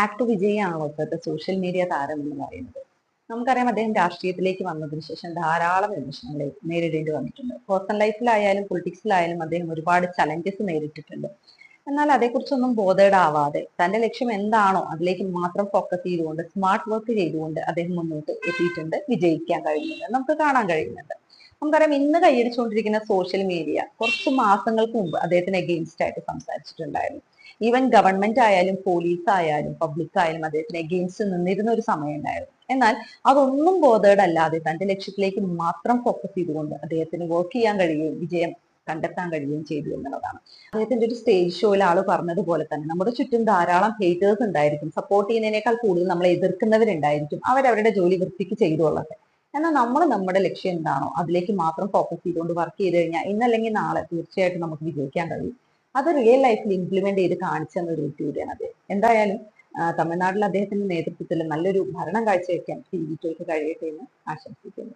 Actor വിജയാണല്ലോ ഇപ്പോഴത്തെ social media താരം എന്ന് പറയുന്നത്. നമുക്കറിയാം അദ്ദേഹം രാഷ്ട്രീയത്തിലേക്ക് വന്നതിന് ശേഷം ധാരാളം വിമർശനങ്ങൾ നേരിടേണ്ടി വന്നിട്ടുണ്ട്. പേഴ്സണൽ ലൈഫിലായാലും പൊളിറ്റിക്സിലായാലും അദ്ദേഹം ഒരുപാട് ചലഞ്ചസ് നേരിട്ടിട്ടുണ്ട്. എന്നാൽ അതേക്കുറിച്ചൊന്നും ബോധേഡ് ആവാതെ തന്റെ ലക്ഷ്യം എന്താണോ അതിലേക്ക് മാത്രം ഫോക്കസ് ചെയ്തുകൊണ്ട് സ്മാർട്ട് വർക്ക് ചെയ്തുകൊണ്ട് അദ്ദേഹം മുന്നോട്ട് എത്തിയിട്ടുണ്ട്, വിജയിക്കാൻ കഴിയുന്നുണ്ട്, നമുക്ക് കാണാൻ കഴിയുന്നുണ്ട്. നമുക്കറിയാം ഇന്ന് കൈയടിച്ചുകൊണ്ടിരിക്കുന്ന സോഷ്യൽ മീഡിയ കുറച്ച് മാസങ്ങൾക്ക് മുമ്പ് അദ്ദേഹത്തിന് എഗെയിൻസ്റ്റ് ആയിട്ട് സംസാരിച്ചിട്ടുണ്ടായിരുന്നു. ഈവൻ ഗവൺമെന്റ് ആയാലും പോലീസ് ആയാലും പബ്ലിക് ആയാലും അദ്ദേഹത്തിന് എഗെയിൻസ്റ്റ് നിന്നിരുന്ന ഒരു സമയം ഉണ്ടായിരുന്നു. എന്നാൽ അതൊന്നും ബോധേഡ് അല്ലാതെ തന്റെ ലക്ഷ്യത്തിലേക്ക് മാത്രം ഫോക്കസ് ചെയ്തുകൊണ്ട് അദ്ദേഹത്തിന് വർക്ക് ചെയ്യാൻ കഴിയുകയും വിജയം കണ്ടെത്താൻ കഴിയുകയും ചെയ്തു എന്നുള്ളതാണ്. അദ്ദേഹത്തിന്റെ ഒരു സ്റ്റേജ് ഷോയിൽ ആള് പറഞ്ഞതുപോലെ തന്നെ നമ്മുടെ ചുറ്റും ധാരാളം ഹേറ്റേഴ്സ് ഉണ്ടായിരിക്കും, സപ്പോർട്ട് ചെയ്യുന്നതിനേക്കാൾ കൂടുതൽ നമ്മളെ എതിർക്കുന്നവരുണ്ടായിരിക്കും, അവരവരുടെ ജോലി വൃത്തിക്ക് ചെയ്തോളട്ടെ. എന്നാൽ നമ്മൾ നമ്മുടെ ലക്ഷ്യം എന്താണോ അതിലേക്ക് മാത്രം ഫോക്കസ് ചെയ്തുകൊണ്ട് വർക്ക് ചെയ്ത് കഴിഞ്ഞാൽ ഇന്നല്ലെങ്കിൽ നാളെ തീർച്ചയായിട്ടും നമുക്ക് വിജയിക്കാൻ കഴിയും. അത് റിയൽ ലൈഫിൽ ഇംപ്ലിമെന്റ് ചെയ്ത് കാണിച്ചെന്ന ഒരു വ്യക്തി കൂടിയാണ് അദ്ദേഹം. എന്തായാലും തമിഴ്നാട്ടിൽ അദ്ദേഹത്തിന്റെ നേതൃത്വത്തിൽ നല്ലൊരു ഭരണം കാഴ്ചവെക്കാൻ ടി വിക്ക് കഴിയട്ടെ എന്ന് ആശംസിക്കുന്നു.